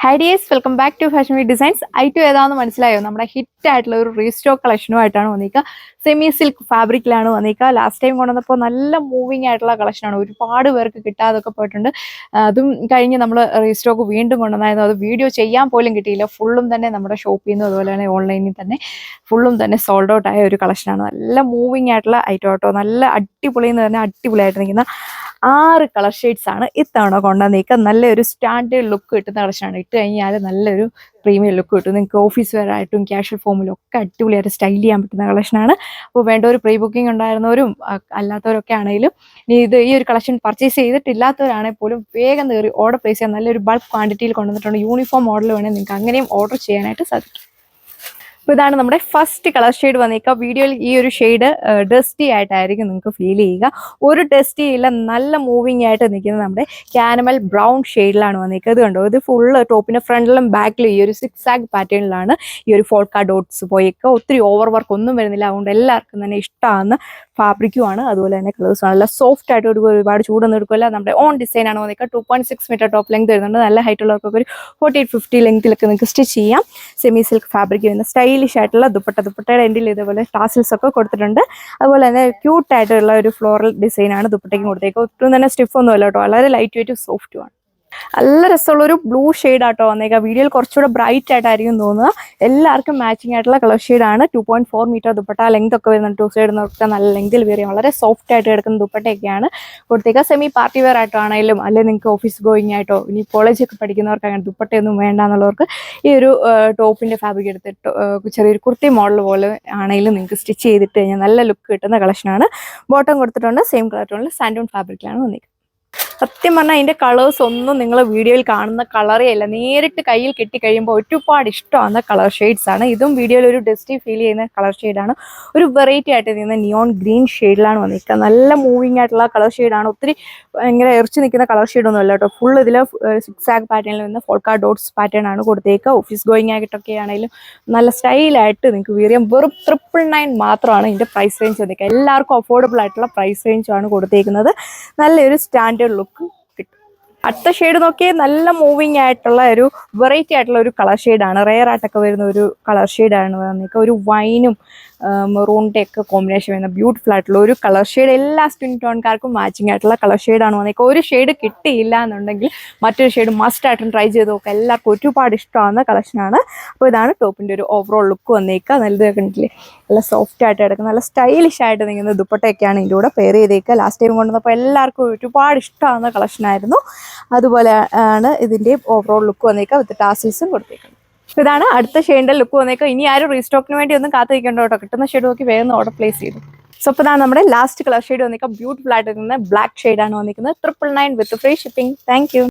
High dears, welcome back to fashion week designs. Item ഏതാണെന്ന് മനസ്സിലായോ? നമ്മുടെ ഹിറ്റ് ആയിട്ടുള്ള ഒരു റീസ്റ്റോക്ക് കളക്ഷനുമായിട്ടാണ് വന്നിരിക്കുക. സെമി സിൽക്ക് ഫാബ്രിക്കിലാണ് വന്നിരിക്കുക. ലാസ്റ്റ് ടൈം കൊണ്ടുവന്നപ്പോൾ നല്ല മൂവിങ് ആയിട്ടുള്ള കളക്ഷനാണ്, ഒരുപാട് പേർക്ക് കിട്ടാതൊക്കെ പോയിട്ടുണ്ട്. അതും കഴിഞ്ഞ് നമ്മൾ റീസ്റ്റോക്ക് വീണ്ടും കൊണ്ടുവന്നായിരുന്നു. അത് വീഡിയോ ചെയ്യാൻ പോലും കിട്ടിയില്ല. ഫുള്ളും തന്നെ നമ്മുടെ ഷോപ്പിൽ നിന്നും അതുപോലെ തന്നെ ഓൺലൈനിൽ തന്നെ ഫുള്ളും തന്നെ സോൾഡ് ഔട്ട് ആയ ഒരു കളക്ഷനാണ്. നല്ല മൂവിങ് ആയിട്ടുള്ള ഐറ്റം കേട്ടോ. നല്ല അടിപൊളി എന്ന് പറഞ്ഞാൽ അടിപൊളിയായിട്ട് നിൽക്കുന്ന 6 കളർ ഷെയ്ഡ്സ് ആണ് ഇത്തവണ കൊണ്ടുവന്നേക്കുക. നല്ലൊരു സ്റ്റാൻഡേർഡ് ലുക്ക് കിട്ടുന്ന കളക്ഷനാണ്. ഇട്ട് കഴിഞ്ഞാൽ നല്ലൊരു പ്രീമിയം ലുക്ക് കിട്ടും. നിങ്ങൾക്ക് ഓഫീസ് വെയർ ആയിട്ടും ക്യാഷ്വൽ ഫോമിലും ഒക്കെ അടിപൊളിയായിട്ട് സ്റ്റൈൽ ചെയ്യാൻ പറ്റുന്ന കളക്ഷനാണ്. അപ്പോൾ വേണ്ട ഒരു പ്രീ ബുക്കിംഗ് ഉണ്ടായിരുന്നവരും അല്ലാത്തവരൊക്കെ ആണെങ്കിലും ഈ ഒരു കളക്ഷൻ പർച്ചേസ് ചെയ്തിട്ടില്ലാത്തവരാണെങ്കിൽ പോലും വേഗം കയറി ഓർഡർ പ്ലേസ് ചെയ്യാൻ നല്ലൊരു ബൾക്ക് ക്വാണ്ടിറ്റിയിൽ കൊണ്ടുവന്നിട്ടുണ്ട്. യൂണിഫോം മോഡൽ വേണമെങ്കിൽ നിങ്ങൾക്ക് അങ്ങനെയും ഓർഡർ ചെയ്യാനായിട്ട് സാധിക്കും. അപ്പോൾ ഇതാണ് നമ്മുടെ ഫസ്റ്റ് കളർ ഷെയ്ഡ് വന്നിരിക്കുക. വീഡിയോയിൽ ഈ ഒരു ഷെയ്ഡ് ഡസ്റ്റി ആയിട്ടായിരിക്കും നിങ്ങൾക്ക് ഫീൽ ചെയ്യുക. ഒരു ഡസ്റ്റി ഇല്ല, നല്ല മൂവിങ് ആയിട്ട് നിൽക്കുന്നത് നമ്മുടെ കാനമൽ ബ്രൗൺ ഷെയ്ഡിലാണ് വന്നിരിക്കുക. ഇത് കണ്ടോ, ഇത് ഫുള്ള് ടോപ്പിന്റെ ഫ്രണ്ടിലും ബാക്കിലും ഈ ഒരു സിക്സ് ആഗ് പാറ്റേണിലാണ് ഈ ഒരു ഫോൾക്ക ഡോട്ട്സ് പോയേക്കുക. ഒത്തിരി ഓവർ വർക്ക് ഒന്നും വരുന്നില്ല. അതുകൊണ്ട് എല്ലാവർക്കും തന്നെ ഇഷ്ടമാകുന്ന ഫാബ്രിക്കുമാണ്, അതുപോലെ തന്നെ കളേഴ്സുമാണ്. നല്ല സോഫ്റ്റ് ആയിട്ട് ഒരുപാട് ചൂടൊന്നും എടുക്കില്ല. നമ്മുടെ ഓൺ ഡിസൈൻ ആണ് വന്നിരിക്കുക. 2.6 മീറ്റർ ടോപ്പ് ലെങ്ത് വരുന്നുണ്ട്. നല്ല ഹൈറ്റ് ഉള്ളവർക്കൊക്കെ ഒരു 48-50 ലെങ്തിലൊക്കെ നിങ്ങൾക്ക് സ്റ്റിച്ച് ചെയ്യാം. സെമി സിൽക്ക് ഫാബ്രിക് വരുന്ന സ്റ്റൈലിഷ് ആയിട്ടുള്ള ദുപ്പട്ടയുടെ എൻഡിൽ ഇതേപോലെ ടാസിൽസ് ഒക്കെ കൊടുത്തിട്ടുണ്ട്. അതുപോലെ തന്നെ ക്യൂട്ട് ആയിട്ടുള്ള ഒരു ഫ്ലോറൽ ഡിസൈൻ ആണ് ദുപ്പട്ടയ്ക്ക് കൊടുത്തേക്കുക. ഒട്ടും തന്നെ സ്റ്റിഫ് ഒന്നും അല്ല കേട്ടോ, വളരെ ലൈറ്റ് വെയിറ്റും സോഫ്റ്റും ആണ്. നല്ല രസമുള്ള ഒരു ബ്ലൂ ഷെയ്ഡ് ആട്ടോ വന്നേക്കാം. വീഡിയോയിൽ കുറച്ചുകൂടെ ബ്രൈറ്റ് ആയിട്ടായിരിക്കും തോന്നുക. എല്ലാവർക്കും മാച്ചിങ് ആയിട്ടുള്ള കളർ ഷെയ്ഡാണ്. 2.4 മീറ്റർ ദുപ്പട്ട ലെങ്ത് ഒക്കെ വരുന്നുണ്ട്. 2 സൈഡിൽ നിന്നൊക്കെ നല്ല ലെങ്തിൽ വേറെ വളരെ സോഫ്റ്റ് ആയിട്ട് കിടക്കുന്ന ദുപ്പട്ടയൊക്കെയാണ് കൊടുത്തേക്കുക. സെമി പാർട്ടി വെയർ ആയിട്ടാണെങ്കിലും അല്ലെങ്കിൽ നിങ്ങൾക്ക് ഓഫീസ് ഗോയിങ് ആയിട്ടോ ഇനി കോളേജൊക്കെ പഠിക്കുന്നവർക്ക് അങ്ങനെ ദുപ്പട്ടയൊന്നും വേണ്ട എന്നുള്ളവർക്ക് ഈ ഒരു ടോപ്പിന്റെ ഫാബ്രിക് എടുത്തിട്ട് ചെറിയൊരു കുർത്തി മോഡൽ പോലെ ആണെങ്കിലും നിങ്ങൾക്ക് സ്റ്റിച്ച് ചെയ്തിട്ട് കഴിഞ്ഞാൽ നല്ല ലുക്ക് കിട്ടുന്ന കളക്ഷനാണ്. ബോട്ടം കൊടുത്തിട്ടുണ്ട് സെയിം കളർ ടോണിൽ സാൻഡൂൺ ഫാബ്രിക്കിലാണ് വന്നിരിക്കുന്നത്. സത്യം പറഞ്ഞാൽ അതിൻ്റെ കളേഴ്സ് ഒന്നും നിങ്ങൾ വീഡിയോയിൽ കാണുന്ന കളറേ അല്ല, നേരിട്ട് കയ്യിൽ കിട്ടിക്കഴിയുമ്പോൾ ഒരുപാട് ഇഷ്ടമാണ് കളർ ഷെയ്ഡ്സ് ആണ്. ഇതും വീഡിയോയിൽ ഒരു ഡസ്റ്റി ഫീൽ ചെയ്യുന്ന കളർ ഷെയ്ഡാണ്. ഒരു വെറൈറ്റി ആയിട്ട് നിൽക്കുന്ന നിയോൺ ഗ്രീൻ ഷെയ്ഡിലാണ് വന്നിരിക്കുക. നല്ല മൂവിങ് ആയിട്ടുള്ള കളർ ഷെയ്ഡാണ്. ഒത്തിരി ഇങ്ങനെ എറിച്ച് നിൽക്കുന്ന കളർ ഷെയ്ഡൊന്നും അല്ല കേട്ടോ. ഫുൾ ഇതിൽ സിക്സ് ആഗ് പാറ്റേണിൽ നിന്ന് ഫോൾക്ക ഡോട്ട്സ് പാറ്റേൺ ആണ് കൊടുത്തേക്കുക. ഓഫീസ് ഗോയിങ് ആയിട്ടൊക്കെ ആണെങ്കിലും നല്ല സ്റ്റൈലായിട്ട് നിങ്ങൾക്ക് വീറിയം. വെറും 999 മാത്രമാണ് ഇതിൻ്റെ പ്രൈസ് റേഞ്ച് വന്നിരിക്കുക. എല്ലാവർക്കും അഫോർഡബിൾ ആയിട്ടുള്ള പ്രൈസ് റേഞ്ചാണ് കൊടുത്തേക്കുന്നത്. നല്ലൊരു സ്റ്റാൻഡേർഡ് ലുക്ക് കിട്ടും. അടുത്ത ഷെയ്ഡ് നോക്കിയാൽ നല്ല മൂവിങ് ആയിട്ടുള്ള ഒരു വെറൈറ്റി ആയിട്ടുള്ള ഒരു കളർ ഷെയ്ഡാണ്. റെയർ ആയിട്ടൊക്കെ വരുന്ന ഒരു കളർ ഷെയ്ഡാണ് വന്നിരിക്കുക. ഒരു വൈനും മെറൂണിൻ്റെ ഒക്കെ കോമ്പിനേഷൻ വരുന്ന ബ്യൂട്ടിഫുൾ ആയിട്ടുള്ള ഒരു കളർ ഷെയ്ഡ്. എല്ലാ സ്കിൻ ടോൺകാർക്കും മാച്ചിങ് ആയിട്ടുള്ള കളർ ഷെയ്ഡാണ് വന്നിരിക്കുക. ഒരു ഷെയ്ഡ് കിട്ടിയില്ല എന്നുണ്ടെങ്കിൽ മറ്റൊരു ഷെയ്ഡ് മസ്റ്റ് ആയിട്ടും ട്രൈ ചെയ്ത് നോക്കുക. എല്ലാവർക്കും ഒരുപാട് ഇഷ്ടമാകുന്ന കളക്ഷനാണ്. അപ്പോൾ ഇതാണ് ടോപ്പിൻ്റെ ഒരു ഓവറോൾ ലുക്ക് വന്നിരിക്കുക. നല്ലത് കണ്ടില്ലേ, നല്ല സോഫ്റ്റ് ആയിട്ട് കിടക്കുന്ന നല്ല സ്റ്റൈലിഷ് ആയിട്ട് നിൽക്കുന്ന ദുപ്പട്ടയൊക്കെയാണ് ഇതിൻ്റെ കൂടെ പെയർ ചെയ്തേക്കുക. ലാസ്റ്റ് ടൈം കൊണ്ടുവന്നപ്പോൾ എല്ലാവർക്കും ഒരുപാട് ഇഷ്ടമാകുന്ന കളക്ഷനായിരുന്നു. അതുപോലെ ആണ് ഇതിൻ്റെ ഓവറോൾ ലുക്ക് വന്നേക്കുക വിത്ത് ടാസിൽസും കൊടുത്തേക്കുന്നത്. ഇതാണ് അടുത്ത ഷെയ്ഡിന്റെ ലുക്ക് വന്നേക്കുക. ഇനി ആരും റീസ്റ്റോക്കിന് വേണ്ടി ഒന്നും കാത്തിരിക്കേണ്ട കേട്ടോ. കിട്ടുന്ന ഷെയ്ഡ് നോക്കി വേഗം ഓർഡർ പ്ലേസ് ചെയ്തു. സോ അപ്പോൾ ഇതാണ് നമ്മുടെ ലാസ്റ്റ് കളർ ഷെയ്ഡ് വന്നിരിക്കുക. ബ്യൂട്ടിഫുൾ ആയിട്ട് നിൽക്കുന്ന ബ്ലാക്ക് ഷെയ്ഡാണ് വന്നിരിക്കുന്നത്. 999 വിത്ത് ഫ്രീ ഷിപ്പിംഗ്. Thank you.